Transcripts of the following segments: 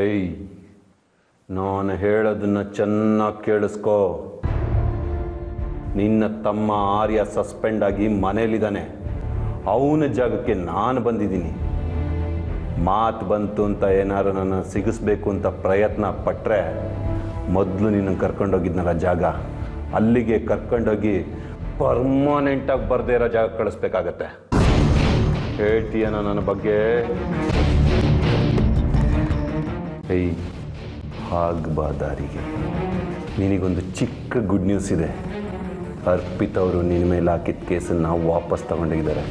ಏಯ್, ನಾನು ಹೇಳೋದನ್ನ ಚೆನ್ನಾಗಿ ಕೇಳಿಸ್ಕೋ. ನಿನ್ನ ತಮ್ಮ ಆರ್ಯ ಸಸ್ಪೆಂಡ್ ಆಗಿ ಮನೇಲಿದ್ದಾನೆ. ಅವನ ಜಾಗಕ್ಕೆ ನಾನು ಬಂದಿದ್ದೀನಿ. ಮಾತು ಬಂತು ಅಂತ ಏನಾರು ನನ್ನ ಸಿಗಿಸ್ಬೇಕು ಅಂತ ಪ್ರಯತ್ನ ಪಟ್ಟರೆ ಮೊದಲು ನಿನ್ನ ಕರ್ಕೊಂಡೋಗಿದ್ನಲ್ಲ ಜಾಗ, ಅಲ್ಲಿಗೆ ಕರ್ಕೊಂಡೋಗಿ ಪರ್ಮನೆಂಟಾಗಿ ಬರದೇ ಇರೋ ಜಾಗ ಕಳಿಸ್ಬೇಕಾಗತ್ತೆ. ಹೇಳ್ತೀಯನ ನನ್ನ ಬಗ್ಗೆ? ಏಯ್, ಆಗ್ಬಾ ದಾರಿಗೆ. ನಿನಗೊಂದು ಚಿಕ್ಕ ಗುಡ್ ನ್ಯೂಸ್ ಇದೆ. ಅರ್ಪಿತ್ ಅವರು ನಿನ್ನ ಮೇಲೆ ಹಾಕಿದ ಕೇಸನ್ನು ವಾಪಸ್ ತಗೊಂಡಿದ್ದಾರೆ.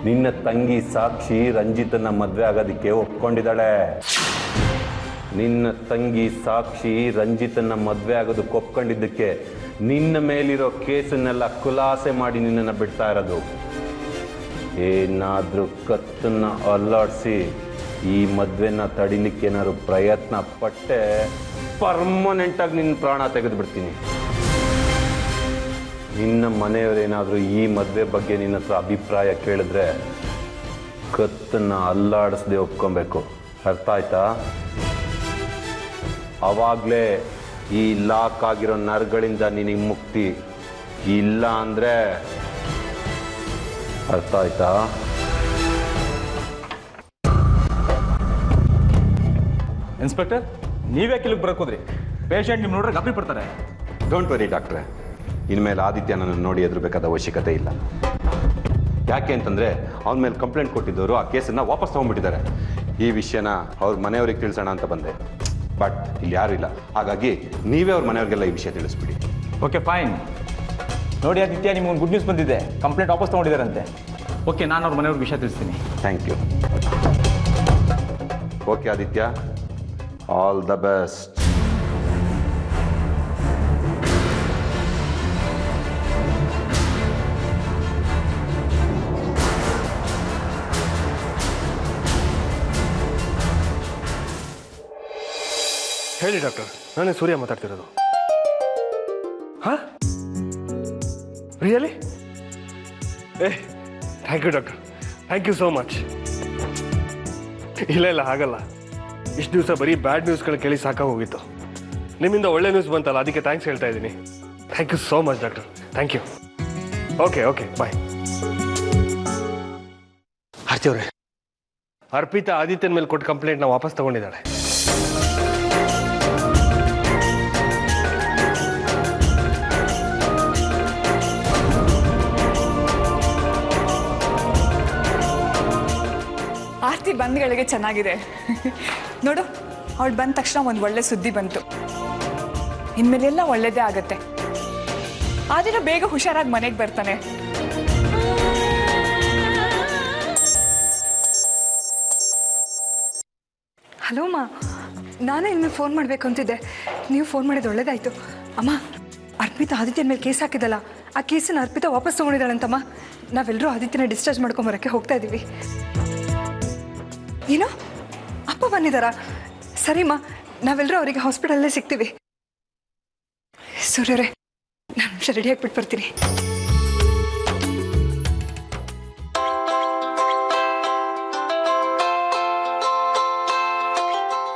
ನಿನ್ನ ತಂಗಿ ಸಾಕ್ಷಿ ರಂಜಿತನ ಮದುವೆ ಆಗೋದಕ್ಕೆ ಒಪ್ಕೊಂಡಿದ್ದಾಳೆ. ನಿನ್ನ ತಂಗಿ ಸಾಕ್ಷಿ ರಂಜಿತನ ಮದುವೆ ಆಗೋದಕ್ಕೆ ಒಪ್ಕೊಂಡಿದ್ದಕ್ಕೆ ನಿನ್ನ ಮೇಲಿರೋ ಕೇಸನ್ನೆಲ್ಲ ಖುಲಾಸೆ ಮಾಡಿ ನಿನ್ನನ್ನು ಬಿಡ್ತಾ ಇರೋದು. ಏನಾದರೂ ಕತ್ತನ್ನು ಅಲ್ಲಾಡಿಸಿ ಈ ಮದುವೆನ ತಡಿಲಿಕ್ಕೆ ಏನಾದ್ರು ಪ್ರಯತ್ನ ಪಟ್ಟೆ ಪರ್ಮನೆಂಟಾಗಿ ನಿನ್ನ ಪ್ರಾಣ ತೆಗೆದುಬಿಡ್ತೀನಿ. ನಿನ್ನ ಮನೆಯವರೇನಾದರೂ ಈ ಮದುವೆ ಬಗ್ಗೆ ನಿನ್ನ ಹತ್ರ ಅಭಿಪ್ರಾಯ ಕೇಳಿದ್ರೆ ಕತ್ತನ್ನು ಅಲ್ಲಾಡಿಸದೆ ಒಪ್ಕೊಬೇಕು. ಅರ್ಥ ಆಯ್ತಾ? ಆವಾಗಲೇ ಈ ಲಾಕ್ ಆಗಿರೋ ನರಗಳಿಂದ ನಿನಗೆ ಮುಕ್ತಿ. ಇಲ್ಲ ಅಂದರೆ ಅರ್ಥ ಆಯ್ತಾ? ಇನ್ಸ್ಪೆಕ್ಟರ್, ನೀವೇ ಕಿಲಿಗೆ ಬರೋಕೋದ್ರಿ? ಪೇಷಂಟ್ ನಿಮ್ಮ ನೋಡ್ರೆ ಗಾಬರಿ ಪಡ್ತಾರೆ. ಡೋಂಟ್ ವರಿ ಡಾಕ್ಟ್ರೆ, ಇನ್ಮೇಲೆ ಆದಿತ್ಯ ನನ್ನ ನೋಡಿ ಎದುರಬೇಕಾದ ಅವಶ್ಯಕತೆ ಇಲ್ಲ. ಯಾಕೆ ಅಂತಂದರೆ ಅವನ ಮೇಲೆ ಕಂಪ್ಲೇಂಟ್ ಕೊಟ್ಟಿದ್ದವರು ಆ ಕೇಸನ್ನು ವಾಪಸ್ ತೊಗೊಂಡ್ಬಿಟ್ಟಿದ್ದಾರೆ. ಈ ವಿಷಯನ ಅವ್ರ ಮನೆಯವ್ರಿಗೆ ತಿಳಿಸೋಣ ಅಂತ ಬಂದೆ, ಬಟ್ ಇಲ್ಲಿ ಯಾರೂ ಇಲ್ಲ. ಹಾಗಾಗಿ ನೀವೇ ಅವ್ರ ಮನೆಯವ್ರಿಗೆಲ್ಲ ಈ ವಿಷಯ ತಿಳಿಸ್ಬಿಡಿ. Okay, fine. ನೋಡಿ ಆದಿತ್ಯ, ನಿಮ್ಗೊಂದು ಗುಡ್ ನ್ಯೂಸ್ ಬಂದಿದೆ. ಕಂಪ್ಲೇಂಟ್ ವಾಪಸ್ ತೊಗೊಂಡಿದ್ದಾರಂತೆ. ಓಕೆ, ನಾನು ಅವ್ರ ಮನೆಯವ್ರಿಗೆ ವಿಷಯ ತಿಳಿಸ್ತೀನಿ. Thank you. Okay Aditya, all the best. ಹೇಳಿ ಡಾಕ್ಟರ್, ನಾನೇ ಸೂರ್ಯ ಮಾತಾಡ್ತಿರೋದು. ಹಾಂ, really? Thank you doctor, thank you so much. ಇಲ್ಲ ಹಾಗಲ್ಲ, ಇಷ್ಟು ದಿವಸ ಬರೀ ಬ್ಯಾಡ್ ನ್ಯೂಸ್ಗಳು ಕೇಳಿ ಸಾಕಾಗೋಗಿತ್ತು. ನಿಮ್ಮಿಂದ ಒಳ್ಳೆ ನ್ಯೂಸ್ ಬಂತಲ್ಲ, ಅದಕ್ಕೆ ಥ್ಯಾಂಕ್ಸ್ ಹೇಳ್ತಾ ಇದ್ದೀನಿ. Thank you so much doctor, thank you. Okay bye. Aarti ಅವರೇ, ಅರ್ಪಿತಾ ಆದಿತ್ಯನ ಮೇಲೆ ಕೊಟ್ಟು ಕಂಪ್ಲೇಂಟ್ನ ವಾಪಸ್ ತಗೊಂಡಿದ್ದಾಳೆ. ಆರ್ತಿ ಬಂದ್ಗಳಿಗೆ ಚೆನ್ನಾಗಿದೆ ನೋಡು. ಅವಳು ಬಂದ ತಕ್ಷಣ ಒಂದು ಒಳ್ಳೆ ಸುದ್ದಿ ಬಂತು. ಇನ್ಮೇಲೆಲ್ಲ ಒಳ್ಳೇದೇ ಆಗತ್ತೆ. ಆದ್ರೆ ಬೇಗ ಹುಷಾರಾಗಿ ಮನೆಗೆ ಬರ್ತಾನೆ. ಹಲೋ ಅಮ್ಮ, ನಾನೇ ನಿಮಗೆ ಫೋನ್ ಮಾಡಬೇಕು ಅಂತಿದ್ದೆ. ನೀವು ಫೋನ್ ಮಾಡಿದ್ದು ಒಳ್ಳೇದಾಯ್ತು. ಅಮ್ಮ, ಅರ್ಪಿತಾ ಆದಿತ್ಯನ ಮೇಲೆ ಕೇಸ್ ಹಾಕಿದಲ್ಲ, ಆ ಕೇಸನ್ನು ಅರ್ಪಿತಾ ವಾಪಸ್ ತೊಗೊಂಡಿದ್ದಾಳಂತಮ್ಮ. ನಾವೆಲ್ಲರೂ ಆದಿತ್ಯನ ಡಿಸ್ಚಾರ್ಜ್ ಮಾಡ್ಕೊಂಬರೋಕ್ಕೆ ಹೋಗ್ತಾ ಇದ್ದೀವಿ. ಏನೋ ಅಪ್ಪ ಬಂದಿದ್ದಾರಾ? ಸರಿಮ್ಮ, ನಾವೆಲ್ಲರೂ ಅವರಿಗೆ ಹಾಸ್ಪಿಟಲ್ಲೇ ಸಿಗ್ತೀವಿ. ಸೂರ್ಯರೇ, ನಾನು ನಿಮಿಷ ರೆಡಿ ಆಗಿಬಿಟ್ಟು ಬರ್ತೀನಿ.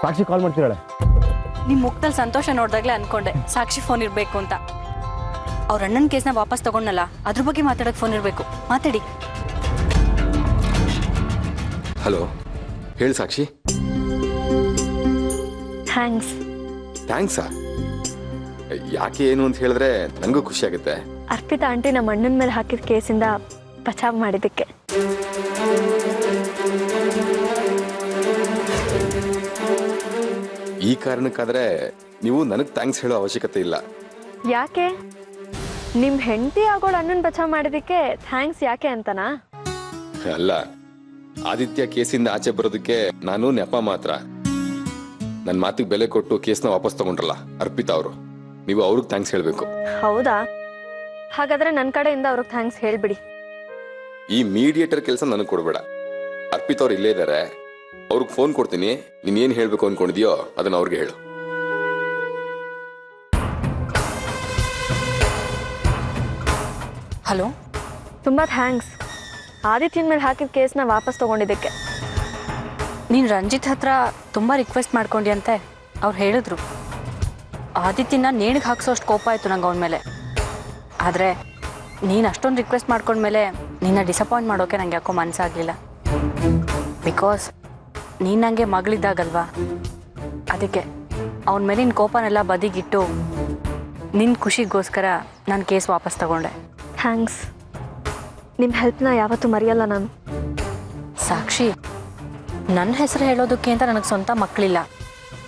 ಸಾಕ್ಷಿ ಕಾಲ್ ಮಾಡ್ತಿದ್ದಾಳೆ. ನಿಮ್ಮ ಮುಖದಲ್ಲಿ ಸಂತೋಷ ನೋಡಿದಾಗಲೇ ಅನ್ಕೊಂಡೆ ಸಾಕ್ಷಿ ಫೋನ್ ಇರಬೇಕು ಅಂತ. ಅವ್ರ ಅಣ್ಣನ ಕೇಸ್ನ ವಾಪಸ್ ತಗೊಂಡಲ್ಲ, ಅದ್ರ ಬಗ್ಗೆ ಮಾತಾಡೋಕೆ ಫೋನ್ ಇರಬೇಕು. ಮಾತಾಡಿ. ಹಲೋ, ಹೇಳಿ ಸಾಕ್ಷಿ. ಥ್ಯಾಂಕ್ಸಾ? ಯಾಕೆ ಏನು ಅಂತ ಹೇಳಿದ್ರೆ ನನಗೂ ಖುಷಿ ಆಗುತ್ತೆ. ಅರ್ಪಿತಾ ಆಂಟಿ ನಮ್ಮ ಅಣ್ಣನ ಮೇಲೆ ಹಾಕಿದ ಕೇಸಿಂದ ಬಚಾವ್ ಮಾಡಿದ್ದಕ್ಕೆ. ಈ ಕಾರಣಕ್ಕಾದ್ರೆ ನೀವು ನನಗೆ ಥ್ಯಾಂಕ್ಸ್ ಹೇಳೋ ಅವಶ್ಯಕತೆ ಇಲ್ಲ. ಯಾಕೆ? ನಿಮ್ಮ ಹೆಂಡತಿ ಆಗೋಳು ಅಣ್ಣನ ಬಚಾವ್ ಮಾಡಿದ್ದಕ್ಕೆ ಥ್ಯಾಂಕ್ಸ್ ಯಾಕೆ ಅಂತನಾ? ಅಲ್ಲ, ಆದಿತ್ಯ ಕೇಸಿಂದ ಆಚೆ ಬರೋದಕ್ಕೆ ನಾನು ನೆಪ ಮಾತ್ರ. ನನ್ನ ಮಾತಿಗೆ ಬೆಲೆ ಕೊಟ್ಟು ಕೇಸ್ನ ವಾಪಸ್ ತಗೊಂಡ್ರಲ್ಲ ಅರ್ಪಿತಾ ಅವರು, ನೀವು ಅವ್ರಿಗೆ ಥ್ಯಾಂಕ್ಸ್ ಹೇಳಬೇಕು. ಹೌದಾ? ಹಾಗಾದ್ರೆ ನನ್ನ ಕಡೆಯಿಂದ ಅವ್ರಿಗೆ ಥ್ಯಾಂಕ್ಸ್ ಹೇಳ್ಬಿಡಿ. ಈ ಮೀಡಿಯೇಟರ್ ಕೆಲಸ ನನಗೆ ಕೊಡಬೇಡ. ಅರ್ಪಿತಾ ಅವ್ರು ಇಲ್ಲೇ ಇದ್ದಾರೆ, ಅವ್ರಿಗೆ ಫೋನ್ ಕೊಡ್ತೀನಿ. ನೀನ್ ಏನ್ ಹೇಳ್ಬೇಕು ಅನ್ಕೊಂಡಿದ್ಯೋ ಅದನ್ನ ಅವ್ರಿಗೆ ಹೇಳು. ಹಲೋ, ತುಂಬಾ ಥ್ಯಾಂಕ್ಸ್ ಆದಿತ್ಯನ ಮೇಲೆ ಹಾಕಿದ ಕೇಸ್ನ ವಾಪಸ್ ತಗೊಂಡಿದ್ದಕ್ಕೆ. ನೀನು ರಂಜಿತ್ ಹತ್ರ ತುಂಬ ರಿಕ್ವೆಸ್ಟ್ ಮಾಡ್ಕೊಂಡಿ ಅವ್ರು ಹೇಳಿದ್ರು. ಆದಿತ್ಯನ ನೇಣಿಗೆ ಹಾಕ್ಸೋಷ್ಟು ಕೋಪ ಆಯಿತು ನಂಗೆ ಅವನ ಮೇಲೆ. ಆದರೆ ನೀನು ಅಷ್ಟೊಂದು ರಿಕ್ವೆಸ್ಟ್ ಮಾಡ್ಕೊಂಡ್ಮೇಲೆ ನಿನ್ನ ಡಿಸಪಾಯಿಂಟ್ ಮಾಡೋಕ್ಕೆ ನಂಗೆ ಯಾಕೋ ಮನಸ್ಸಾಗಲಿಲ್ಲ. ಬಿಕಾಸ್ ನೀನು ನನಗೆ ಮಗಳಿದ್ದಾಗಲ್ವಾ, ಅದಕ್ಕೆ ಅವನ ಮೇಲಿನ ಕೋಪನೆಲ್ಲ ಬದಿಗಿಟ್ಟು ನಿನ್ನ ಖುಷಿಗೋಸ್ಕರ ನಾನು ಕೇಸ್ ವಾಪಸ್ ತಗೊಂಡೆ. ಥ್ಯಾಂಕ್ಸ್. ನಿಮ್ಮ ಹೆಲ್ಪ್ನ ಯಾವತ್ತೂ ಮರೆಯಲ್ಲ ನಾನು. ಸಾಕ್ಷಿ, ನನ್ನ ಹೆಸರು ಹೇಳೋದಕ್ಕೆ ಅಂತ ನನಗೆ ಸ್ವಂತ ಮಕ್ಕಳಿಲ್ಲ.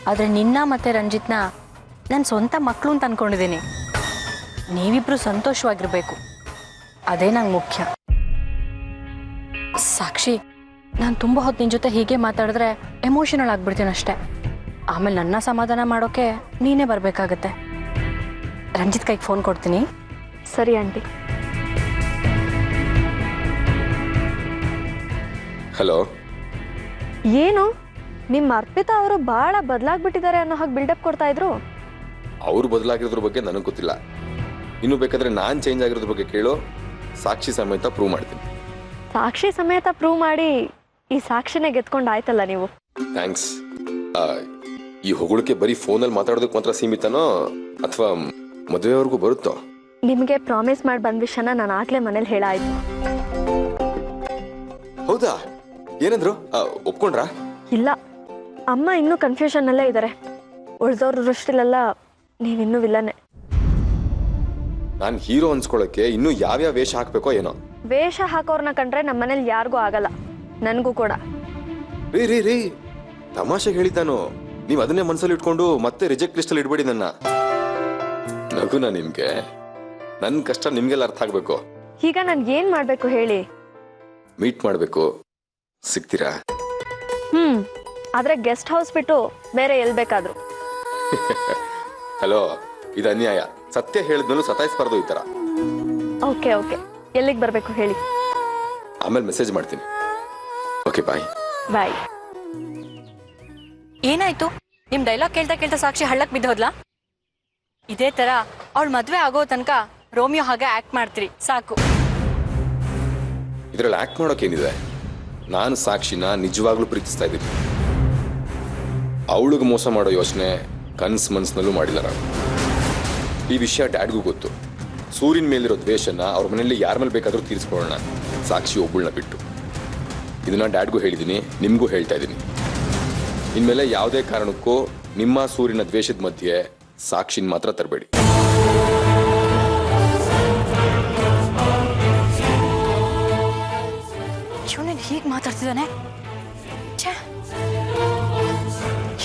ಆದರೆ ನಿನ್ನ ಮತ್ತು ರಂಜಿತ್ನ ನನ್ನ ಸ್ವಂತ ಮಕ್ಕಳು ಅಂತ ಅಂದ್ಕೊಂಡಿದ್ದೀನಿ. ನೀವಿಬ್ಬರು ಸಂತೋಷವಾಗಿರಬೇಕು, ಅದೇ ನಂಗೆ ಮುಖ್ಯ. ಸಾಕ್ಷಿ, ನಾನು ತುಂಬ ಹೊತ್ತು ನಿನ್ನ ಜೊತೆ ಹೀಗೆ ಮಾತಾಡಿದ್ರೆ ಎಮೋಷನಲ್ ಆಗಿಬಿಡ್ತೀನಿ ಅಷ್ಟೇ. ಆಮೇಲೆ ನನ್ನ ಸಮಾಧಾನ ಮಾಡೋಕ್ಕೆ ನೀನೇ ಬರಬೇಕಾಗತ್ತೆ. ರಂಜಿತ್ ಕೈಗೆ ಫೋನ್ ಕೊಡ್ತೀನಿ. ಸರಿ ಆಂಟಿ. ಹಲೋ. ಏನು ನಿಮ್ಮ ಅರ್ಪಿತಾ ಅವರು ಭಾಳ ಬದಲಾಗ್ಬಿಟ್ಟಿದ್ದಾರೆ ಅನ್ನೋ ಹಾಗೆ ಬಿಲ್ಡಪ್ ಕೊಡ್ತಾ ಇದ್ರು. ಅವ್ರು ಬದಲಾಗಿರೋದ್ರ ಬಗ್ಗೆ ನನಗೆ ಗೊತ್ತಿಲ್ಲ. ಇನ್ನು ಬೇಕಾದ್ರೆ ನಾನು ಚೇಂಜ್ ಆಗಿರೋದ್ರ ಬಗ್ಗೆ ಕೇಳೋ, ಸಾಕ್ಷಿ ಸಮೇತ ಪ್ರೂವ್ ಮಾಡ್ತೀನಿ. ಸಾಕ್ಷಿ ಸಮೇತ ಪ್ರೂವ್ ಮಾಡಿ ಈ ಸಾಕ್ಷಿನೇ ಗೆದ್ಕೊಂಡು ಆಯ್ತಲ್ಲ ನೀವು. ಥ್ಯಾಂಕ್ಸ್. ಈ ಹೊಗಳಿಕೆ ಬರೀ ಫೋನಲ್ಲಿ ಮಾತಾಡೋದಕ್ಕೆ ಮಾತ್ರ ಸೀಮಿತನೋ ಅಥವಾ ಮದುವೆವರೆಗೂ ಬರುತ್ತೋ? ನಿಮಗೆ ಪ್ರಾಮಿಸ್ ಮಾಡಿ ಬಂದ ವಿಷಯನ ನಾನು ಆಗ್ಲೇ ಮನೇಲಿ ಹೇಳಾಯ್ತು. ಹೌದಾ? ಏನಂದ್ರು? ಒಪ್ಕೊಂಡ್ರಾ? ಇಲ್ಲ, ಅಮ್ಮ ಇನ್ನೂ ಕನ್ಫ್ಯೂಷನ್ನಲ್ಲೇ ಇದ್ದಾರೆ. ಉಳಿದವ್ರ ದೃಷ್ಟಿಲೆಲ್ಲ ನೀವಿನ್ನೂ ವಿಲ್ಲನೆ. ನಾನು ಹೀರೋ ಅನ್ಸ್ಕೊಳ್ಳೋಕೆ ಇನ್ನೂ ಯಾವ್ಯಾವ ವೇಷ ಹಾಕ್ಬೇಕೋ ಏನೋ. ವೇಷ ಹಾಕೋರ್ನ ಕಂಡ್ರೆ ನಮ್ಮ ಮನೇಲಿ ಯಾರಿಗೂ ಆಗಲ್ಲ, ನನಗೂ ಕೂಡ. ರೀ ತಮಾಷೆಗೆ ಹೇಳಿದ್ದಾನು. ನೀವು ಅದನ್ನೇ ಮನಸ್ಸಲ್ಲಿ ಇಟ್ಕೊಂಡು ಮತ್ತೆ ರಿಜೆಕ್ಟ್ ಲಿಸ್ಟಲ್ಲಿ ಇಡ್ಬೇಡಿ ನನ್ನ. ನಗುನ ನಿಮ್ಗೆ? ನನ್ನ ಕಷ್ಟ ನಿಮ್ಗೆಲ್ಲ ಅರ್ಥ ಆಗ್ಬೇಕು. ಈಗ ನನ್ಗೆ ಏನ್ ಮಾಡ್ಬೇಕು ಹೇಳಿ? ಮೀಟ್ ಮಾಡ್ಬೇಕು. ಸಿಗ್ತೀರಾ? ಆದ್ರೆ ಗೆಸ್ಟ್ ಹೌಸ್ ಬಿಟ್ಟು ಬೇರೆ ಎಲ್ಲಿ ಬೇಕಾದ್ರು. ಹಲೋ, ಇದು ಅನ್ಯಾಯ. ಸತ್ಯ ಹೇಳಿದ್ಮೇಲೂ ಸತಾಯಿಸ್ಬಾರ್ದು ಈ ತರ. ಓಕೆ ಓಕೆ, ಎಲ್ಲಿಗೆ ಬರ್ಬೇಕು ಹೇಳಿ? ಆಮೇಲೆ ಮೆಸೇಜ್ ಮಾಡ್ತೀನಿ. ಓಕೆ, ಬಾಯ್. ಬಾಯ್. ಏನಾಯ್ತು? ನಿಮ್ ಡೈಲಾಗ್ ಕೇಳ್ತಾ ಕೇಳ್ತಾ ಸಾಕ್ಷಿ ಹಳ್ಳಕ್ ಬಿದ್ದೋದ್ಲಾ? ಇದೇ ತರ ಅವಳ ಮದ್ವೆ ಆಗೋ ತನಕ ರೋಮಿಯೋ ಹಾಗೆ ಆಕ್ಟ್ ಮಾಡ್ತೀರಿ ಸಾಕು. ಇದ್ರಲ್ಲಿ ಆಕ್ಟ್ ಮಾಡೋಕೇನಿದೆ? ನಾನು ಸಾಕ್ಷಿನ ನಿಜವಾಗ್ಲೂ ಪ್ರೀತಿಸ್ತಾ ಇದ್ದೀನಿ. ಅವಳಿಗೆ ಮೋಸ ಮಾಡೋ ಯೋಚನೆ ಮನ್ಸ್ನಲ್ಲೂ ಮಾಡಿಲ್ಲ ನಾನು. ಈ ವಿಷಯ ಡ್ಯಾಡ್ಗೂ ಗೊತ್ತು. ಸೂರ್ಯನ ಮೇಲಿರೋ ದ್ವೇಷನ ಅವ್ರ ಮನೆಯಲ್ಲಿ ಯಾರ ಮೇಲೆ ಬೇಕಾದರೂ ತೀರಿಸ್ಕೊಳ್ಳೋಣ, ಸಾಕ್ಷಿ ಒಬ್ಬಳನ್ನ ಬಿಟ್ಟು. ಇದನ್ನ ಡ್ಯಾಡ್ಗೂ ಹೇಳಿದ್ದೀನಿ, ನಿಮಗೂ ಹೇಳ್ತಾ ಇದ್ದೀನಿ. ಇನ್ಮೇಲೆ ಯಾವುದೇ ಕಾರಣಕ್ಕೂ ನಿಮ್ಮ ಸೂರ್ಯನ ದ್ವೇಷದ ಮಧ್ಯೆ ಸಾಕ್ಷಿನ ಮಾತ್ರ ತರಬೇಡಿ. ಇವನೇನು ಹೀಗೆ ಮಾತಾಡ್ತಿದ್ದಾನೆ?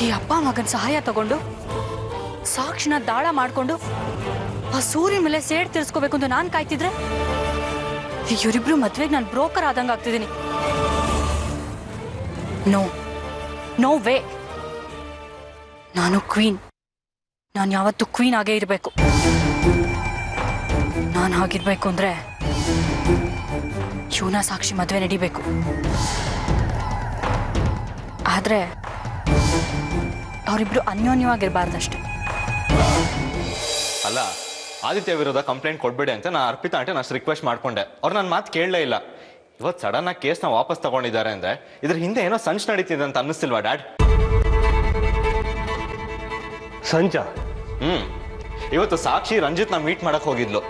ಈ ಅಪ್ಪ ಮಗನ ಸಹಾಯ ತಗೊಂಡು ಸಾಕ್ಷಿನ ದಾಳ ಮಾಡ್ಕೊಂಡು ಆ ಸೂರ್ಯನ ಮೇಲೆ ಸೇಡ್ ತೀರ್ಸ್ಕೋಬೇಕು ಅಂತ ನಾನು ಕಾಯ್ತಿದ್ರೆ ಇವರಿಬ್ರು ಮದ್ವೆಗೆ ನಾನು ಬ್ರೋಕರ್ ಆದಂಗೆ ಆಗ್ತಿದ್ದೀನಿ. No way. ನಾನು ಕ್ವೀನ್. ನಾನು ಯಾವತ್ತೂ ಕ್ವೀನ್ ಆಗೇ ಇರಬೇಕು. ನಾನು ಹಾಗಿರ್ಬೇಕು ಅಂದ್ರೆ ಇವನ ಸಾಕ್ಷಿ ಮದುವೆ ನಡಿಬೇಕು. ಆದ್ರೆ ಅವರಿಬ್ರು ಅನ್ಯೋನ್ಯವಾಗಿರ್ಬಾರ್ದಷ್ಟೆ. ಅಲ್ಲ, ಆದಿತ್ಯ ವಿರುದ್ಧ ಕಂಪ್ಲೇಂಟ್ ಕೊಡ್ಬೇಡಿ ಅಂತ ನಾನು ಅರ್ಪಿತಾ ಆಂಟಿ ಅಷ್ಟು ರಿಕ್ವೆಸ್ಟ್ ಮಾಡ್ಕೊಂಡೆ. ಅವ್ರು ನನ್ನ ಮಾತು ಕೇಳಲೇ ಇಲ್ಲ. ಇವತ್ತು ಸಡನ್ ಆಗಿ ಕೇಸ್ನ ವಾಪಸ್ ತಗೊಂಡಿದ್ದಾರೆ ಅಂದ್ರೆ ಇದ್ರ ಹಿಂದೆ ಏನೋ ಸಂಚ್ ನಡೀತಿದೆ ಅಂತ ಅನ್ನಿಸ್ತಿಲ್ವಾ ಡ್ಯಾಡ್? ಸಂಚ? ಇವತ್ತು ಸಾಕ್ಷಿ ರಂಜಿತ್ನ ಮೀಟ್ ಮಾಡಕ್ ಹೋಗಿದ್ಲು.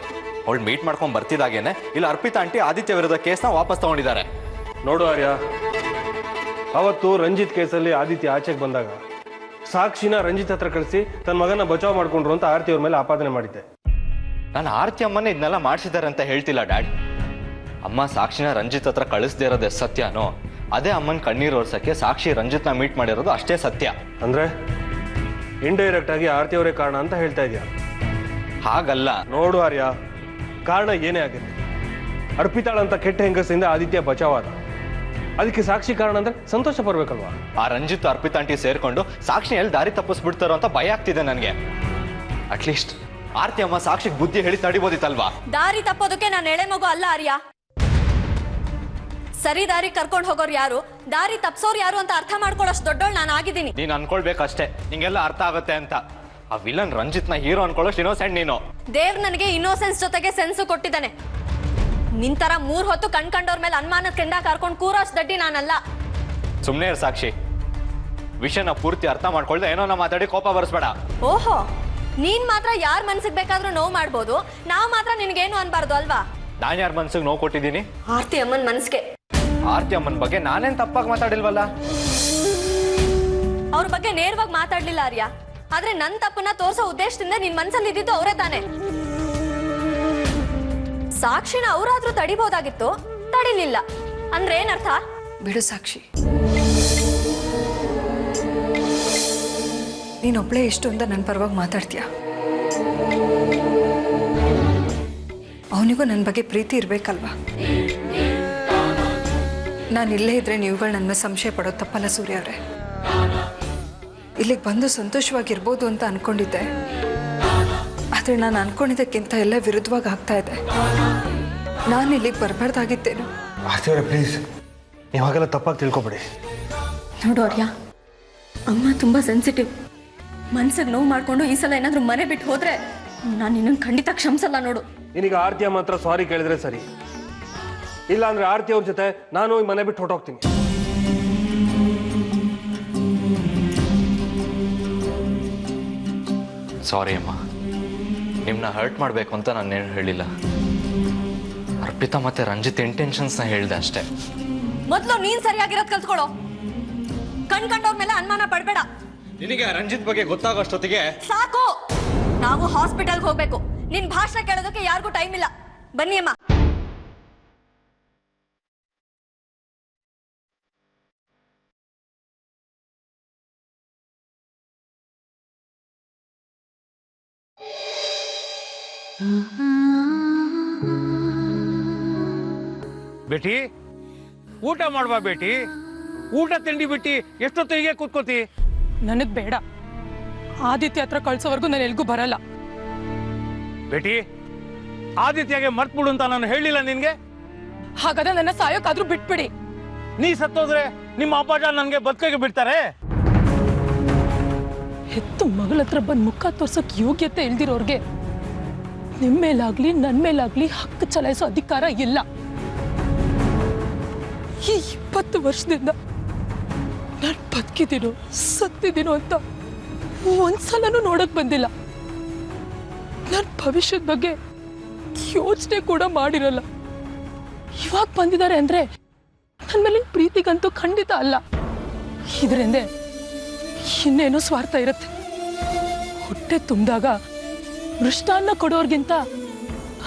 ಅವಳು ಮೀಟ್ ಮಾಡ್ಕೊಂಡ್ ಬರ್ತಿದ್ದಾಗೇನೆ ಇಲ್ಲ ಅರ್ಪಿತಾ ಆಂಟಿ ಆದಿತ್ಯ ವಿರುದ್ಧ ಕೇಸ್ನ ವಾಪಸ್ ತಗೊಂಡಿದ್ದಾರೆ. ನೋಡು ಆರ್ಯ, ಅವತ್ತು ರಂಜಿತ್ ಕೇಸಲ್ಲಿ ಆದಿತ್ಯ ಆಚೆಗೆ ಬಂದಾಗ ಸಾಕ್ಷಿನ ರಂಜಿತ್ ಹತ್ರ ಕಳಿಸಿ ತನ್ನ ಮಗನ ಬಚಾವ್ ಮಾಡ್ಕೊಂಡ್ರು ಅಂತ ಆರತಿ ಅವ್ರ ಮೇಲೆ ಆಪಾದನೆ ಮಾಡಿದ್ದೆ. ನಾನು ಆರತಿ ಅಮ್ಮನೇ ಇದನ್ನೆಲ್ಲ ಮಾಡಿಸಿದ್ದಾರೆ ಅಂತ ಹೇಳ್ತಿಲ್ಲ ಡ್ಯಾಡ್. ಅಮ್ಮ ಸಾಕ್ಷಿನ ರಂಜಿತ್ ಹತ್ರ ಕಳಿಸ್ದೇ ಇರೋದು ಎಷ್ಟು ಸತ್ಯನೋ ಅದೇ ಅಮ್ಮನ ಕಣ್ಣೀರು ಒರ್ಸಕ್ಕೆ ಸಾಕ್ಷಿ ರಂಜಿತ್ನ ಮೀಟ್ ಮಾಡಿರೋದು ಅಷ್ಟೇ ಸತ್ಯ. ಅಂದ್ರೆ ಇಂಡೈರೆಕ್ಟ್ ಆಗಿ ಆರತಿ ಅವರೇ ಕಾರಣ ಅಂತ ಹೇಳ್ತಾ ಇದೆಯಾ? ಹಾಗಲ್ಲ. ನೋಡು ಆರ್ಯ, ಕಾರಣ ಏನೇ ಆಗಿದೆ, ಅರ್ಪಿತಾಳಂತ ಕೆಟ್ಟ ಹೆಂಗಸಿಂದ ಆದಿತ್ಯ ಬಚಾವಾದ. ಅದಕ್ಕೆ ಸಾಕ್ಷಿ ಕಾರಣ ಅಂದ್ರೆ ಸಂತೋಷ ಪಡ್ಬೇಕಲ್ವಾ? ಆ ರಂಜಿತ್ ಅರ್ಪಿತಾ ಆಂಟಿ ಸೇರ್ಕೊಂಡು ಸಾಕ್ಷಿ ಎಲ್ಲಿ ದಾರಿ ತಪ್ಪಿಸ್ಬಿಡ್ತಾರೋ ಅಂತ ಭಯ ಆಗ್ತಿದೆ ನನಗೆ. ಅಟ್ಲೀಸ್ಟ್ ಆರತಿ ಅಮ್ಮ ಸಾಕ್ಷಿಗೆ ಬುದ್ಧಿ ಹೇಳಿ ತಡಿಬೋದಿತ್ತಲ್ವಾ? ದಾರಿ ತಪ್ಪೋದಕ್ಕೆ ನಾನು ಎಳೆ ಮಗು ಅಲ್ಲ ಆರ್ಯ. ಸರಿ ದಾರಿ ಕರ್ಕೊಂಡು ಹೋಗೋರು ಯಾರು, ದಾರಿ ತಪ್ಸೋರು ಯಾರು ಅಂತ ಅರ್ಥ ಮಾಡ್ಕೊಳ್ಳೋಷ್ಟು ದೊಡ್ಡೋಳು ನಾನು ಆಗಿದ್ದೀನಿ. ನೀನ್ ಅನ್ಕೊಳ್ಬೇಕಷ್ಟೇ ನಿಂಗೆಲ್ಲ ಅರ್ಥ ಆಗುತ್ತೆ ಅಂತ. ಆ ವಿಲನ್ ರಂಜಿತ್ನ ಹೀರೋ ಅನ್ಕೊಳ್ಳೋಷ್ಟು ಇನ್ನೋಸೆಂಟ್ ನೀನು. ದೇವ್ರು ನನಗೆ ಇನ್ನೋಸೆನ್ಸ್ ಜೊತೆಗೆ ಸೆನ್ಸು ಕೊಟ್ಟಿದ್ದಾನೆ. ನಿಂತರ 3 ಹೊತ್ತು ಕಂಡವ್ರ ಮೇಲೆ ಅನುಮಾನದ ಕೆಂಡ ಕರ್ಕೊಂಡು ಕೂರೋಷ್ಟು ದಡ್ಡಿ ನಾನಲ್ಲ. ಸುಮ್ಮನೆ ಸಾಕ್ಷಿ, ವಿಷಯನ ಪೂರ್ತಿ ಅರ್ಥ ಮಾಡ್ಕೊಳ್ದೆ ಏನೋ ಮಾತಾಡಿ ಕೋಪ ಬರ್ಸ್ಬೇಡ. ಓಹೋ, ನೀನ್ ಮಾತ್ರ ಯಾರ ಮನ್ಸಿಗೆ ಬೇಕಾದ್ರೂ ನೋವು ಮಾಡ್ಬೋದು, ನಾವ್ ಮಾತ್ರ ನಿನ್ಗೇನು ಅನ್ಬಾರ್ದು ಅಲ್ವಾ? ನಾನು ಯಾರ ಮನ್ಸಿಗೆ ನೋವು ಕೊಟ್ಟಿದ್ದೀನಿ? ಆರ್ತಿ ಅಮ್ಮನ್ ಮನ್ಸಿಗೆ. ಆರ್ತಿ ಅಮ್ಮನ ಬಗ್ಗೆ ನಾನೇನ್ ತಪ್ಪಾಗಿ ಮಾತಾಡಿಲ್ವಲ್ಲ? ಅವ್ರ ಬಗ್ಗೆ ನೇರವಾಗಿ ಮಾತಾಡ್ಲಿಲ್ಲ ಆರ್ಯ, ಆದ್ರೆ ನನ್ ತಪ್ಪನ್ನ ತೋರ್ಸೋ ಉದ್ದೇಶದಿಂದ ನಿನ್ ಮನ್ಸಲ್ಲಿ ಇದ್ದಿದ್ದು ಅವರೇ ತಾನೆ. ಸಾಕ್ಷಿನ ಅವರಾದ್ರೂ ತಡಿಬಹುದಾಗಿತ್ತು, ತಡಿಲಿಲ್ಲ ಅಂದ್ರೆ ಏನರ್ಥ? ಬಿಡು ಸಾಕ್ಷಿ, ನೀನೊಬ್ಳೆ ಎಷ್ಟು ಅಂತ ನನ್ನ ಪರವಾಗಿ ಮಾತಾಡ್ತೀಯ. ಅವನಿಗೂ ನನ್ನ ಬಗ್ಗೆ ಪ್ರೀತಿ ಇರಬೇಕಲ್ವಾ? ನಾನು ಇಲ್ಲೇ ಇದ್ರೆ ನೀವುಗಳು ನನ್ನ ಸಂಶಯ ಪಡೋದು ತಪ್ಪಲ್ಲ ಸೂರ್ಯ ಅವರೇ. ಇಲ್ಲಿಗೆ ಬಂದು ಸಂತೋಷವಾಗಿರ್ಬೋದು ಅಂತ ಅನ್ಕೊಂಡಿದ್ದೆ, ಆದರೆ ನಾನು ಅನ್ಕೊಂಡಿದ್ದಕ್ಕಿಂತ ಎಲ್ಲ ವಿರುದ್ಧವಾಗಿ ಆಗ್ತಾ ಇದೆ. ನಾನು ಇಲ್ಲಿಗೆ ಬರಬಾರ್ದಾಗಿತ್ತೇನು? ಆರ್ತಿಯವರೇ ಪ್ಲೀಸ್, ನೀವಾಗೆಲ್ಲ ತಪ್ಪಾಗಿ ತಿಳ್ಕೊಬೇಡಿ. ನೋಡು ಆರ್ಯ, ಅಮ್ಮ ತುಂಬಾ ಸೆನ್ಸಿಟಿವ್. ಮನ್ಸಿಗೆ ನೋವು ಮಾಡ್ಕೊಂಡು ಈ ಸಲ ಏನಾದ್ರೂ ಮನೆ ಬಿಟ್ಟು ಹೋದ್ರೆ ನಾನು ನಿನ್ನನ್ನು ಖಂಡಿತ ಕ್ಷಮಿಸಲ್ಲ ನೋಡು. ನಿನಗೆ ಆರ್ತಿಯ ಮಾತ್ರ ಸಾರಿ ಕೇಳಿದ್ರೆ ಸರಿ, ಇಲ್ಲ ಅಂದ್ರೆ ಆರ್ತಿ ಅವ್ರ ಜೊತೆ ನಾನು ಈ ಮನೆ ಬಿಟ್ಟು ಹೊರಟೋಗ್ತೀನಿ. ಸಾರಿ ಅಮ್ಮ, ನಿಮ್ಮನ್ನ ಹರ್ಟ್ ಮಾಡಬೇಕು ಅಂತ ನಾನೇನು ಹೇಳಿಲ್ಲ. ಅರ್ಪಿತಾ ಮತ್ತೆ ರಂಜಿತ್ ಇಂಟೆನ್ಷನ್ಸ್ನ ಹೇಳಿದೆ ಅಷ್ಟೇ. ಮೊದಲು ನೀನ್ ಸರಿಯಾಗಿರೋದು ಕಲ್ತ್ಕೊಳ್ಳೋ. ಕಂಡವ್ರ ಮೇಲೆ ಅನುಮಾನ ಪಡಬೇಡ. ನಿನಗೆ ರಂಜಿತ್ ಬಗ್ಗೆ ಗೊತ್ತಾಗೋಷ್ಟೊತ್ತಿಗೆ ಸಾಕು. ನಾವು ಹಾಸ್ಪಿಟಲ್ಗೆ ಹೋಗ್ಬೇಕು. ನಿನ್ ಭಾಷಣ ಕೇಳೋದಕ್ಕೆ ಯಾರಿಗೂ ಟೈಮ್ ಇಲ್ಲ. ಬನ್ನಿ ಅಮ್ಮ. ಬೇಟಿ, ಊಟ ಮಾಡ್ಬಾ ಬೇಟಿ. ಊಟ ತಿಂಡಿ ಬಿಟ್ಟು ಎಷ್ಟೊತ್ತು ಹೀಗೆ ಕೂತ್ಕೋತಿ? ನನಗ್ ಬೇಡ. ಆದಿತ್ಯ ಹತ್ರ ಕಳ್ಸೋವರೆಗೂ ನಾನು ಎಲ್ಗೂ ಬರಲ್ಲ. ಬೇಟಿ, ಆದಿತ್ಯಗೆ ಮರ್ತ್ ಬಿಡು ಅಂತ ನಾನು ಹೇಳಿಲ್ಲ ನಿನ್ಗೆ? ಹಾಗಾದ್ರೆ ನನ್ನ ಸಾಯೋಕಾದ್ರೂ ಬಿಟ್ಬಿಡಿ. ನೀ ಸತ್ತೋದ್ರೆ ನಿಮ್ಮ ಅಪ್ಪಾಜ ನನ್ಗೆ ಬದುಕಿಗೆ ಬಿಡ್ತಾರೆ? ಹೆತ್ತು ಮಗಳ ಹತ್ರ ಬಂದ್ ಮುಖ ತೋರ್ಸಕ್ ಯೋಗ್ಯತೆ ಇಲ್ದಿರೋರ್ಗೆ ನಿಮ್ಮೇಲಾಗ್ಲಿ ನನ್ ಮೇಲಾಗ್ಲಿ ಹಕ್ಕು ಚಲಾಯಿಸೋ ಅಧಿಕಾರ ಇಲ್ಲ. ಈ 20 ವರ್ಷದಿಂದ ನಾನು ಬದುಕಿದ್ದೀನೋ ಸತ್ತಿದ್ದೀನೋ ಅಂತ ಒಂದ್ಸಲನೂ ನೋಡಕ್ ಬಂದಿಲ್ಲ. ನನ್ನ ಭವಿಷ್ಯದ ಬಗ್ಗೆ ಯೋಚನೆ ಕೂಡ ಮಾಡಿರಲ್ಲ. ಇವಾಗ ಬಂದಿದ್ದಾರೆ ಅಂದ್ರೆ ನನ್ನ ಮೇಲಿನ ಪ್ರೀತಿಗಂತೂ ಖಂಡಿತ ಅಲ್ಲ. ಇದರಿಂದ ಇನ್ನೇನೋ ಸ್ವಾರ್ಥ ಇರುತ್ತೆ. ಹೊಟ್ಟೆ ತುಂಬಿದಾಗ ಮೃಷ್ಟಾನ್ನ ಕೊಡೋರ್ಗಿಂತ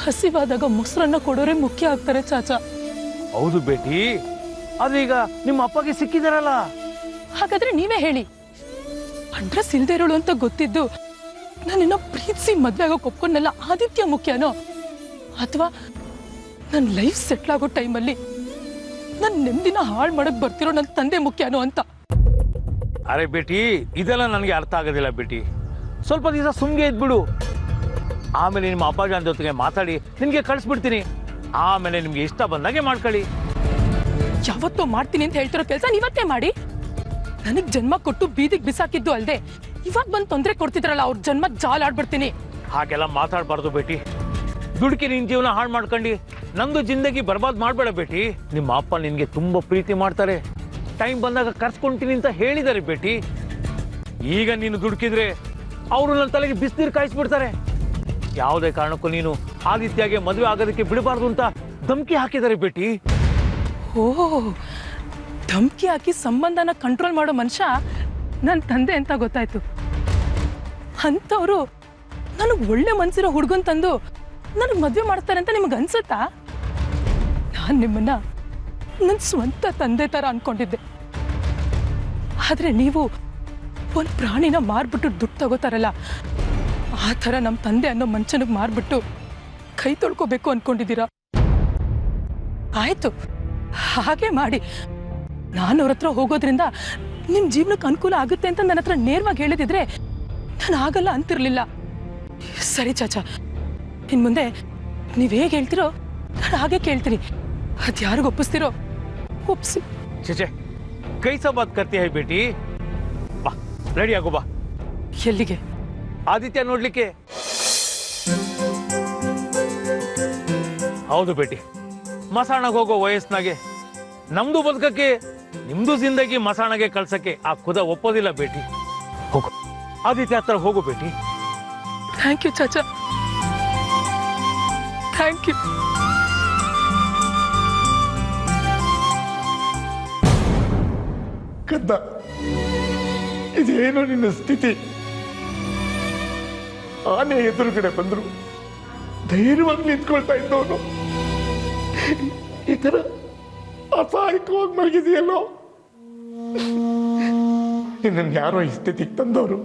ಹಸಿವಾದಾಗ ಮೊಸರನ್ನ ಕೊಡೋರೇ ಮುಖ್ಯ ಆಗ್ತಾರೆ ಚಾಚಾ. ಹೌದು ಬೇಟಿ, ಆದ್ರೆ ಈಗ ನಿಮ್ಮ ಅಪ್ಪಗೆ ಸಿಕ್ಕಿದಾರಲ್ಲ. ಹಾಗಾದ್ರೆ ನೀವೇ ಹೇಳಿ, ಅಡ್ರೆಸ್ ಇಲ್ದೇ ಇರೋಳು ಅಂತ ಗೊತ್ತಿದ್ದು ನನ್ನನ್ನ ಪ್ರೀತಿಸಿ ಮದ್ವೆ ಆಗೋಕೆ ಒಪ್ಕೊಂಡೆಲ್ಲ ಆದಿತ್ಯ ಮುಖ್ಯನೋ, ಅಥವಾ ನನ್ನ ಲೈಫ್ ಸೆಟ್ಲ್ ಆಗೋ ಟೈಮಲ್ಲಿ ನನ್ನ ನೆಮ್ಮದಿನ ಹಾಳು ಮಾಡಕ್ ಬರ್ತಿರೋ ನನ್ನ ತಂದೆ ಮುಖ್ಯನೋ ಅಂತ? ಅರೆ ಬೇಟಿ, ಇದೆಲ್ಲ ನನಗೆ ಅರ್ಥ ಆಗೋದಿಲ್ಲ ಬೇಟಿ. ಸ್ವಲ್ಪ ದಿವಸ ಸುಮ್ಗೆ ಇದ್ಬಿಡು. ಆಮೇಲೆ ನಿಮ್ಮ ಅಪ್ಪಾಜನ ಜೊತೆಗೆ ಮಾತಾಡಿ ನಿನ್ಗೆ ಕಳಿಸ್ಬಿಡ್ತೀನಿ. ಆಮೇಲೆ ನಿಮ್ಗೆ ಇಷ್ಟ ಬಂದಾಗೆ ಮಾಡ್ಕೊಳ್ಳಿ. ಯಾವತ್ತೋ ಮಾಡ್ತೀನಿ ಅಂತ ಹೇಳ್ತಿರೋ ಕೆಲಸ ನೀವತ್ತೇ ಮಾಡಿ. ನನಗ್ ಜನ್ಮ ಕೊಟ್ಟು ಬೀದಿಗೆ ಬಿಸಾಕಿದ್ದು ಅಲ್ದೆ ಇವಾಗ ಬಂದು ತೊಂದರೆ ಕೊಡ್ತಿದ್ರಲ್ಲ, ಅವ್ರ ಜನ್ಮ ಜಾಲ್ ಆಡ್ಬಿಡ್ತೀನಿ. ಹಾಗೆಲ್ಲ ಮಾತಾಡಬಾರ್ದು ಬೇಟಿ. ದುಡುಕಿ ನಿನ್ ಜೀವನ ಹಾಳು ಮಾಡ್ಕೊಂಡು ನಮ್ದು ಜಿಂದಗಿ ಬರ್ಬಾದ್ ಮಾಡ್ಬೇಡ ಬೇಟಿ. ನಿಮ್ಮ ಅಪ್ಪ ನಿನ್ಗೆ ತುಂಬಾ ಪ್ರೀತಿ ಮಾಡ್ತಾರೆ. ಟೈಮ್ ಬಂದಾಗ ಕರ್ಸ್ಕೊಂತೀನಿ ಅಂತ ಹೇಳಿದ್ದಾರೆ ಬೇಟಿ. ಈಗ ನೀನು ದುಡುಕಿದ್ರೆ ಅವರು ನನ್ನ ತಲೆಗೆ ಬಿಸಿನೀರು ಕಾಯಿಸ್ಬಿಡ್ತಾರೆ. ಯಾವುದೇ ಕಾರಣಕ್ಕೂ ನೀನು ಆದಿತ್ಯಗೆ ಮದುವೆ ಆಗೋದಕ್ಕೆ ಬಿಡಬಾರ್ದು ಅಂತ ಧಮಕಿ ಹಾಕಿದ್ದಾರೆ ಬೇಟಿ. ಓಹ್, ಧಮಕಿ ಹಾಕಿ ಸಂಬಂಧನ ಕಂಟ್ರೋಲ್ ಮಾಡೋ ಮನುಷ್ಯ ನನ್ನ ತಂದೆ ಅಂತ ಗೊತ್ತಾಯ್ತು. ಅಂಥವ್ರು ನನಗೆ ಒಳ್ಳೆ ಮನ್ಸಿರೋ ಹುಡುಗನ್ ತಂದು ನನಗೆ ಮದುವೆ ಮಾಡ್ತಾರೆ ಅಂತ ನಿಮ್ಗೆ ಅನ್ಸುತ್ತಾ? ನಾನು ನಿಮ್ಮನ್ನ ನನ್ನ ಸ್ವಂತ ತಂದೆ ಥರ ಅನ್ಕೊಂಡಿದ್ದೆ. ಆದರೆ ನೀವು ಒಂದು ಪ್ರಾಣಿನ ಮಾರ್ಬಿಟ್ಟು ದುಡ್ಡು ತಗೋತಾರಲ್ಲ, ಆ ಥರ ನಮ್ಮ ತಂದೆ ಅನ್ನೋ ಮನುಷ್ಯನಿಗೆ ಮಾರ್ಬಿಟ್ಟು ಕೈ ತೊಳ್ಕೋಬೇಕು ಅನ್ಕೊಂಡಿದ್ದೀರಾ? ಆಯ್ತು, ಹಾಗೆ ಮಾಡಿ. ನಾನು ಅವ್ರ ಹತ್ರ ಹೋಗೋದ್ರಿಂದ ನಿಮ್ಮ ಜೀವನಕ್ಕೆ ಅನುಕೂಲ ಆಗುತ್ತೆ ಅಂತ ನನ್ನ ಹತ್ರ ನೇರವಾಗಿ ಹೇಳಿದಿದ್ರೆ ನಾನು ಆಗಲ್ಲ ಅಂತಿರ್ಲಿಲ್ಲ. ಸರಿ ಚಾಚಾ, ಇನ್ನು ಮುಂದೆ ನೀವು ಹೇಗೆ ಹೇಳ್ತಿರೋ ನಾನು ಹಾಗೆ ಕೇಳ್ತೀನಿ. ಅದು ಯಾರಿಗೂ ಒಪ್ಪಿಸ್ತಿರೋ ಒಪ್ಸಿ. ಚೇಚೆ, ಕೈಸ ಬಾತ್ ಕರ್ತಿ ಹೈ ಬೇಟಿ. ಬಾ, ರೆಡಿ ಆಗೋ ಬಾ. ಎಲ್ಲಿಗೆ? ಆದಿತ್ಯ ನೋಡ್ಲಿಕ್ಕೆ. ಹೌದು ಬೇಟಿ, ಮಸಾಣಕ್ಕೆ ಹೋಗೋ ವಯಸ್ಸಿನಾಗೆ ನಮ್ದು ಬದುಕಕ್ಕೆ ನಿಮ್ದು ಜಿಂದಗಿ ಮಸಾಣಗೆ ಕಳ್ಸಕ್ಕೆ ಆ ಖುದ ಒಪ್ಪೋದಿಲ್ಲ ಬೇಟಿ. ಹೋಗು, ಆದಿತ್ಯ ಹತ್ರ ಹೋಗು ಬೇಟಿ. ಥ್ಯಾಂಕ್ ಯು ಚಾಚಾ, ಥ್ಯಾಂಕ್ ಯು. ಕದ್ದ, ಇದೇನೋ ನಿನ್ನ ಸ್ಥಿತಿ. ಆನೆ ಎದುರುಗಡೆ ಬಂದ್ರು ಧೈರ್ಯವಾಗಿ ನಿಂತ್ಕೊಳ್ತಾ ಇದ್ದವನು ಈ ತರ ಅಸಹಾಯಕವಾಗಿ ಮಲಗಿದೆಯಲ್ಲೋ. ನಿನ್ನನ್ನು ಯಾರೋ ಈ ಸ್ಥಿತಿಗೆ ತಂದವರು,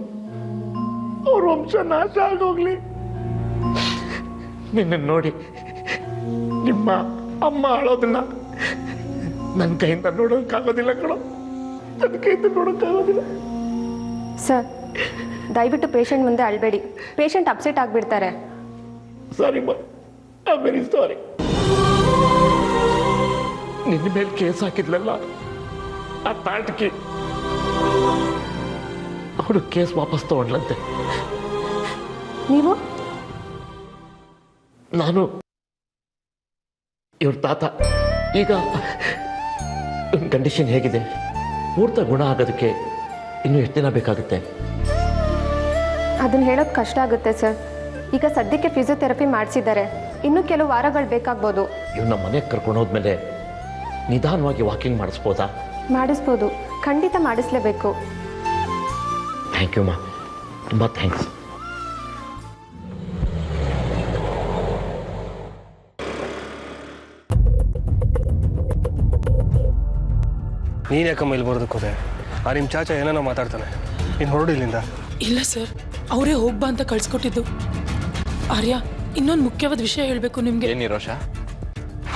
ಅವ್ರ ವಂಶ ನಾಶ ಆಗೋಗ್ಲಿ. ನಿನ್ನನ್ನು ನೋಡಿ ನಿಮ್ಮ ಅಮ್ಮ ಆಳೋದನ್ನ ನನ್ನ ಕೈಯಿಂದ ನೋಡೋಕ್ಕಾಗೋದಿಲ್ಲ ಕಣೋ, ನನ್ನ ಕೈಯಿಂದ ನೋಡೋಕ್ಕಾಗೋದಿಲ್ಲ. ಸರ್, ದಯವಿಟ್ಟು ಪೇಷಂಟ್ ಮುಂದೆ ಅಳ್ಬೇಡಿ. ಪೇಷಂಟ್ ಅಪ್ಸೆಟ್ ಆಗಿಬಿಡ್ತಾರೆ. ಸಾರಿ ಮಾ, ಐ ಆಮ್ ವೆರಿ ಸಾರಿ. ನಿನ್ನ ಮೇಲೆ ಕೇಸ್ ಹಾಕಿದ್ಲಲ್ಲ ಆ ತಾಟಕಿ, ಅವಳು ಕೇಸ್ ವಾಪಸ್ ತಗೊಂಡ್ಲಂತೆ. ನೀವು? ನಾನು ಇವ್ರ ತಾತ. ಈಗ ಕಂಡೀಷನ್ ಹೇಗಿದೆ? ಪೂರ್ತ ಗುಣ ಆಗೋದಕ್ಕೆ ಇನ್ನು ಎಷ್ಟು ದಿನ ಬೇಕಾಗುತ್ತೆ? ಅದನ್ನ ಹೇಳೋದು ಕಷ್ಟ ಆಗುತ್ತೆ ಸರ್. ಈಗ ಸದ್ಯಕ್ಕೆ ಫಿಸಿಯೋಥೆರಪಿ ಮಾಡಿಸಿದ್ದಾರೆ, ಇನ್ನೂ ಕೆಲವು ವಾರಗಳು ಬೇಕಾಗ್ಬೋದು. ಇವನ್ನ ಮನೆಗೆ ಕರ್ಕೊಂಡು ಹೋದ್ಮೇಲೆ ನಿಧಾನವಾಗಿ ವಾಕಿಂಗ್ ಮಾಡಿಸ್ಬೋದಾ? ಮಾಡಿಸ್ಬೋದು, ಖಂಡಿತ ಮಾಡಿಸ್ಲೇಬೇಕು. ಥ್ಯಾಂಕ್ ಯು ಮಾ, ತುಂಬ ಥ್ಯಾಂಕ್ಸ್. ನೀನು ಯಾಕಮ್ಮ ಇಲ್ಲಿ ಬರೋದಕ್ಕೆ ಹೋದೆ? ಆ ನಿಮ್ಮ ಚಾಚಾ ಏನೇನೋ ಮಾತಾಡ್ತಾನೆ, ನೀನು ಹೊರಡು ಇಲ್ಲಿಂದ. ಇಲ್ಲ ಸರ್, ಅವರೇ ಹೋಗ್ಬಾ ಅಂತ ಕಳ್ಸಿಕೊಟ್ಟಿದ್ದು. ಆರ್ಯ, ಇನ್ನೊಂದು ಮುಖ್ಯವಾದ ವಿಷಯ ಹೇಳಬೇಕು ನಿಮ್ಗೆ. ಏನಿ ರೋಷ?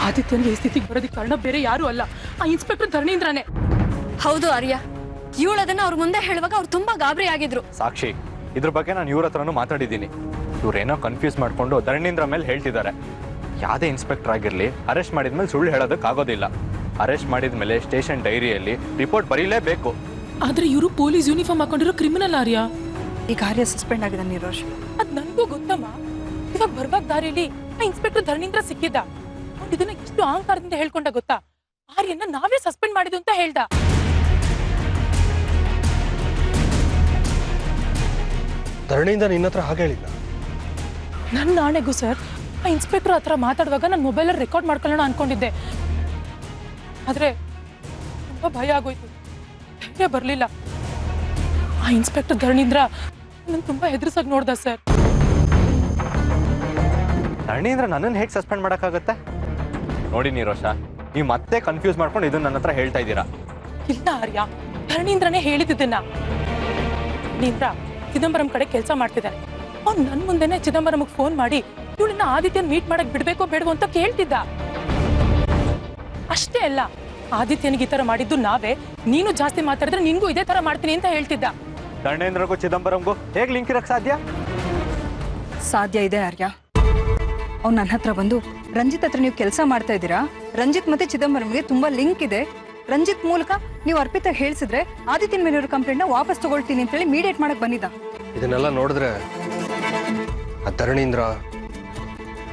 ಆದಿತ್ಯನಿಗೆ ಈ ಸ್ಥಿತಿಗೆ ಬರೋದಕ್ಕೆ ಕಾರಣ ಬೇರೆ ಯಾರು ಅಲ್ಲ, ಆ ಇನ್ಸ್ಪೆಕ್ಟರ್ ಧರಣೀಂದ್ರನೇ. ಹೌದು ಆರ್ಯ, ಇವಳು ಅದನ್ನ ಅವ್ರ ಮುಂದೆ ಹೇಳುವಾಗ ಅವ್ರು ತುಂಬಾ ಗಾಬರಿ ಆಗಿದ್ರು. ಸಾಕ್ಷಿ, ಇದ್ರ ಬಗ್ಗೆ ನಾನು ಇವ್ರ ಹತ್ರನೂ ಮಾತಾಡಿದ್ದೀನಿ. ಇವ್ರೇನೋ ಕನ್ಫ್ಯೂಸ್ ಮಾಡ್ಕೊಂಡು ಧರಣೀಂದ್ರ ಮೇಲೆ ಹೇಳ್ತಿದ್ದಾರೆ. ಯಾವುದೇ ಇನ್ಸ್ಪೆಕ್ಟರ್ ಆಗಿರಲಿ ಅರೆಸ್ಟ್ ಮಾಡಿದ್ಮೇಲೆ ಸುಳ್ಳು ಹೇಳೋದಕ್ಕಾಗೋದಿಲ್ಲ. ಅರೆಸ್ಟ್ ಮಾಡಿದ್ಮೇಲೆ ಸ್ಟೇಷನ್ ಡೈರಿಯಲ್ಲಿ ರಿಪೋರ್ಟ್ ಬರೀಲೇಬೇಕು. ಆದ್ರೆ ಇವರು ಪೊಲೀಸ್ ಯೂನಿಫಾರ್ಮ್ ಹಾಕೊಂಡಿರೋ ಕ್ರಿಮಿನಲ್ ಆರ್ಯ. ಈಗ ಆರ್ಯ ಸಸ್ಪೆಂಡ್ ಆಗಿದೆ ನೀರೋಶ್. ಅದ್ ನನಗೂ ಗೊತ್ತಮ್ಮ. ಇವಾಗ ಬರ್ವಾಗ ದಾರಿಯಲ್ಲಿ ಆ ಇನ್ಸ್ಪೆಕ್ಟರ್ ಧರಣೀಂದ್ರ ಸಿಕ್ಕಿದ್ದ. ಇದನ್ನ ಎಷ್ಟು ಅಹಂಕಾರದಿಂದ ಹೇಳ್ಕೊಂಡ ಗೊತ್ತಾ? ಆರ್ಯನ್ನ ನಾವೇ ಸಸ್ಪೆಂಡ್ ಮಾಡಿದ್ದು ಅಂತ ಹೇಳ್ದ. ಧರಣಿಯಿಂದ ನಿನ್ನ ಹತ್ರ ಹಾಗೆ ಹೇಳಿದ್ದ? ನನ್ನ ನಾಣೆಗೂ ಸರ್, ಆ ಇನ್ಸ್ಪೆಕ್ಟರ್ ಹತ್ರ ಮಾತಾಡುವಾಗ ನಾನು ಮೊಬೈಲಲ್ಲಿ ರೆಕಾರ್ಡ್ ಮಾಡ್ಕೊಳ್ಳೋಣ ಅನ್ಕೊಂಡಿದ್ದೆ. ಆದ್ರೆ ತುಂಬಾ ಭಯ ಆಗೋಯ್ತು, ಧೈರ್ಯ ಬರಲಿಲ್ಲ. ಆ ಇನ್ಸ್ಪೆಕ್ಟರ್ ಧರಣೀಂದ್ರ ನನ್ನ ತುಂಬಾ ಹೆದರ್ಸಾಗಿ ನೋಡ್ದ ಸರ್. ಧರಣೀಂದ್ರ ನನ್ನನ್ನು ಹೇಗೆ ಸಸ್ಪೆಂಡ್ ಮಾಡೋಕ್ಕಾಗತ್ತೆ? ನೋಡಿ ನೀರೋಷ, ನೀವು ಮತ್ತೆ ಕನ್ಫ್ಯೂಸ್ ಮಾಡ್ಕೊಂಡು ಇದನ್ನ ನನ್ನ ಹತ್ರ ಹೇಳ್ತಾ ಇದ್ದೀರಾ. ಇಲ್ಲ ಆರ್ಯ, ಧರಣೀಂದ್ರನೇ ಹೇಳಿದ್ದನ್ನ. ಧರಣೀಂದ್ರ ಚಿದಂಬರಂ ಕಡೆ ಕೆಲಸ ಮಾಡ್ತಿದ್ದಾನೆ. ಅವ್ನು ನನ್ನ ಮುಂದೆನೆ ಚಿದಂಬರಂಗೆ ಫೋನ್ ಮಾಡಿ ಇವಳನ್ನ ಆದಿತ್ಯನ್ ಮೀಟ್ ಮಾಡಕ್ ಬಿಡ್ಬೇಕೋ ಬೇಡವೋ ಅಂತ ಕೇಳ್ತಿದ್ದ. ಅಷ್ಟೇ ಅಲ್ಲ, ಆದಿತ್ಯನಿಗೆ ಈ ತರ ಮಾಡಿದ್ದು ನಾವೇ, ನೀನು ಜಾಸ್ತಿ ಮಾತಾಡಿದ್ರೆ ನಿನ್ಗೂ ಇದೇ ತರ ಮಾಡ್ತೀನಿ ಅಂತ ಹೇಳ್ತಿದ್ದ. ಧರಣೇಂದ್ರಗೂ ಚಿದಂಬರಂಗೂ ಹೇಗೆ ಲಿಂಕ್ ಇರಕ್ ಸಾಧ್ಯ? ಸಾಧ್ಯ ಇದೆ ಆರ್ಯ. ಅವ್ನು ನನ್ನ ಹತ್ರ ಬಂದು, ರಂಜಿತ್ ಹತ್ರ ನೀವು ಕೆಲಸ ಮಾಡ್ತಾ ಇದ್ದೀರಾ, ರಂಜಿತ್ ಮತ್ತೆ ಚಿದಂಬರಂಗೆ ತುಂಬಾ ಲಿಂಕ್ ಇದೆ, ರಂಜಿತ್ ಮೂಲಕ ನೀವು ಅರ್ಪಿತಾ ಹೇಳಿಸಿದ್ರೆ ಆದಿತ್ಯನ ಮೇಲೆ ಇರೋ ಕಂಪ್ಲೇಂಟ್ನ ವಾಪಸ್ ತಗೊಳ್ತೀನಿ ಅಂತ ಹೇಳಿ ಮೀಡಿಯೇಟ್ ಮಾಡಕ್ ಬಂದಿದ್ದ. ಇದನ್ನೆಲ್ಲ ನೋಡಿದ್ರೆ ಆ ಧರಣೀಂದ್ರ,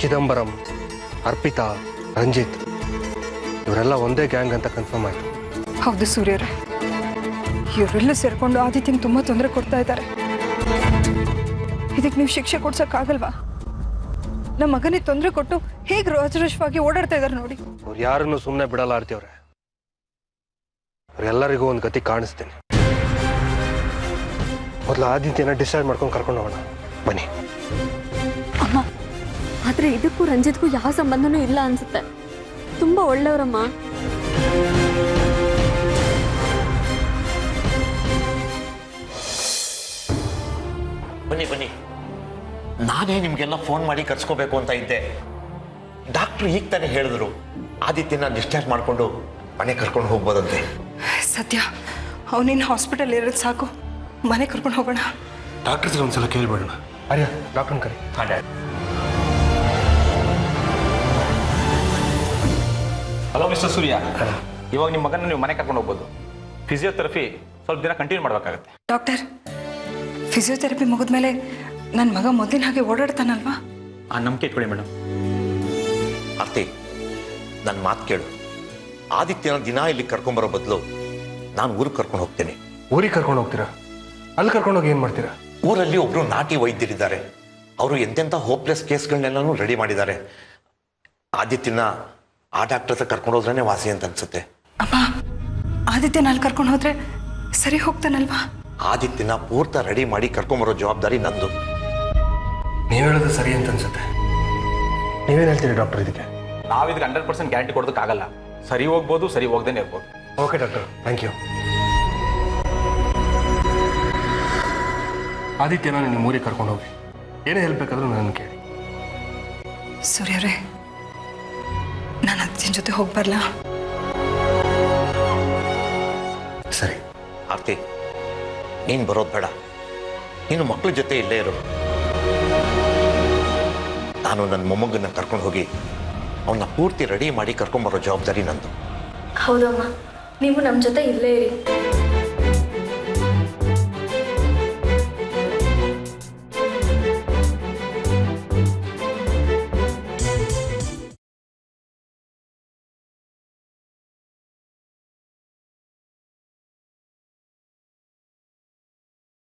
ಚಿದಂಬರಂ, ಅರ್ಪಿತಾ, ರಂಜಿತ್ ಇವರೆಲ್ಲ ಒಂದೇ ಗ್ಯಾಂಗ್ ಅಂತ ಕನ್ಫರ್ಮ್ ಆಯ್ತು. ಹೌದು ಸೂರ್ಯರೇ, ಇವರೆಲ್ಲ ಸೇರ್ಕೊಂಡು ಆದಿತ್ಯಂಗೆ ತುಂಬಾ ತೊಂದರೆ ಕೊಡ್ತಾ ಇದ್ದಾರೆ. ಇದಕ್ಕೆ ನೀವು ಶಿಕ್ಷೆ ಕೊಡ್ಸಕ್ಕಾಗಲ್ವಾ? ನಮ್ಮ ಮಗನಿಗೆ ತೊಂದರೆ ಕೊಟ್ಟು ಹೇಗೆ ರೋಜರೋಷವಾಗಿ ಓಡಾಡ್ತಾ ಇದ್ದಾರೆ ನೋಡಿ. ಅವ್ರು ಯಾರನ್ನು ಸುಮ್ಮನೆ ಬಿಡಲ್ಲ ಆರ್ತಿಯವ್ರೆ. ಅವ್ರೆಲ್ಲರಿಗೂ ಒಂದು ಗತಿ ಕಾಣಿಸ್ತೀನಿ. ಮೊದಲು ಆದಿತ್ಯನ ಡಿಸೈಡ್ ಮಾಡ್ಕೊಂಡು ಕರ್ಕೊಂಡು ಹೋಗೋಣ ಬನ್ನಿ. ಅಮ್ಮ, ಆದ್ರೆ ಇದಕ್ಕೂ ರಂಜಿತ್ಗೂ ಯಾವ ಸಂಬಂಧನೂ ಇಲ್ಲ ಅನ್ಸುತ್ತೆ. ತುಂಬಾ ಒಳ್ಳೆಯವರಮ್ಮ. ಬನ್ನಿ ಬನ್ನಿ, ನಾನೇ ನಿಮ್ಗೆಲ್ಲ ಫೋನ್ ಮಾಡಿ ಕರ್ಸ್ಕೋಬೇಕು ಅಂತ ಇದ್ದೆ. ಡಾಕ್ಟ್ರು ಈಗ ತಾನೇ ಹೇಳಿದ್ರು ಆದಿತ್ಯನ ಡಿಸ್ಚಾರ್ಜ್ ಮಾಡಿಕೊಂಡು ಮನೆ ಕರ್ಕೊಂಡು ಹೋಗ್ಬೋದಂತೆ. ಸದ್ಯ ಅವನಿನ್ನ ಹಾಸ್ಪಿಟಲ್ ಇರೋದು ಸಾಕು, ಮನೆ ಕರ್ಕೊಂಡು ಹೋಗೋಣ. ಡಾಕ್ಟರ್ ಒಂದ್ಸಲ ಕೇಳ್ಬೇಡೋಣ. ಅರ್ಯ, ಡಾಕ್ಟರ್ನ ಕರಿ. ಹಾಂ ಡ್ಯಾಡ್. ಹಲೋ ಮಿಸ್ಟರ್ ಸೂರ್ಯ, ಇವಾಗ ನಿಮ್ಮ ಮಗನ ನೀವು ಮನೆ ಕರ್ಕೊಂಡು ಹೋಗ್ಬೋದು. ಫಿಸಿಯೋಥೆರಪಿ ಸ್ವಲ್ಪ ದಿನ ಕಂಟಿನ್ಯೂ ಮಾಡಬೇಕಾಗತ್ತೆ. ಡಾಕ್ಟರ್, ಫಿಸಿಯೋಥೆರಪಿ ಮುಗಿದ್ಮೇಲೆ ನನ್ನ ಮಗ ಮೊದಲಿನ ಹಾಗೆ ಓಡಾಡ್ತಾನಲ್ವಾ? ಆ ನಂಬಿಕೆ ಇಟ್ಕೊಳ್ಳಿ ಮೇಡಮ್. ಆರ್ತಿ, ನನ್ನ ಮಾತು ಕೇಳು. ಆದಿತ್ಯನ ದಿನ ಇಲ್ಲಿ ಕರ್ಕೊಂಬರೋ ಬದಲು ನಾನು ಊರಿಗೆ ಕರ್ಕೊಂಡು ಹೋಗ್ತೀನಿ. ಊರಿಗೆ ಕರ್ಕೊಂಡು ಹೋಗ್ತೀರಾ? ಅಲ್ಲಿ ಕರ್ಕೊಂಡೋಗಿ ಏನು ಮಾಡ್ತೀರಾ? ಊರಲ್ಲಿ ಒಬ್ರು ನಾಟಿ ವೈದ್ಯರಿದ್ದಾರೆ. ಅವರು ಎಂತೆಂಥ ಹೋಪ್ಲೆಸ್ ಕೇಸ್ಗಳನ್ನೆಲ್ಲನೂ ರೆಡಿ ಮಾಡಿದ್ದಾರೆ. ಆದಿತ್ಯನ ಆ ಡಾಕ್ಟರ್ ಹತ್ರ ಕರ್ಕೊಂಡು ಹೋದ್ರೇ ವಾಸಿ ಅಂತ ಅನ್ಸುತ್ತೆ. ಅಮ್ಮ, ಆದಿತ್ಯನ ಅಲ್ಲಿ ಕರ್ಕೊಂಡು ಹೋದ್ರೆ ಸರಿ ಹೋಗ್ತಾನಲ್ವಾ? ಆದಿತ್ಯನ ಪೂರ್ತ ರೆಡಿ ಮಾಡಿ ಕರ್ಕೊಂಬರೋ ಜವಾಬ್ದಾರಿ ನಂದು. ನೀವು ಹೇಳೋದು ಸರಿ ಅಂತ ಅನ್ಸುತ್ತೆ. ನೀವೇನು ಹೇಳ್ತೀರಿ ಡಾಕ್ಟರ್ ಇದಕ್ಕೆ? ನಾವು ಇದಕ್ಕೆ 100% ಗ್ಯಾರಂಟಿ ಕೊಡೋದಕ್ಕಾಗಲ್ಲ. ಸರಿ ಹೋಗ್ಬೋದು, ಸರಿ ಹೋಗ್ದೇನೆ ಇರ್ಬೋದು. Okay doctor, thank you. ಆದಿತ್ಯನ ನಿಮ್ಮ ಊರಿಗೆ ಕರ್ಕೊಂಡು ಹೋಗಿ ಏನೇ ಹೆಲ್ಪ್ ಬೇಕಾದ್ರೂ ನನ್ನ ಕೇಳಿ. ಸೂರ್ಯರೇ, ನಾನು ಅತ್ತಿನ ಜೊತೆ ಹೋಗಿ ಬರಲಾ? ಸರಿ ಆರ್ತಿ, ನೀನು ಬರೋದು ಬೇಡ. ನೀನು ಮಕ್ಕಳ ಜೊತೆ ಇಲ್ಲೇ ಇರು. ನಾನು ನನ್ನ ಮೊಮ್ಮಗನ್ನ ಕರ್ಕೊಂಡು ಹೋಗಿ ಅವನ್ನ ಪೂರ್ತಿ ರೆಡಿ ಮಾಡಿ ಕರ್ಕೊಂಬರೋ ಜವಾಬ್ದಾರಿ ನಂದು. ಹೌದಮ್ಮ, ನೀವು ನಮ್ಮ ಜೊತೆ ಇಲ್ಲೇ ಇರಿ.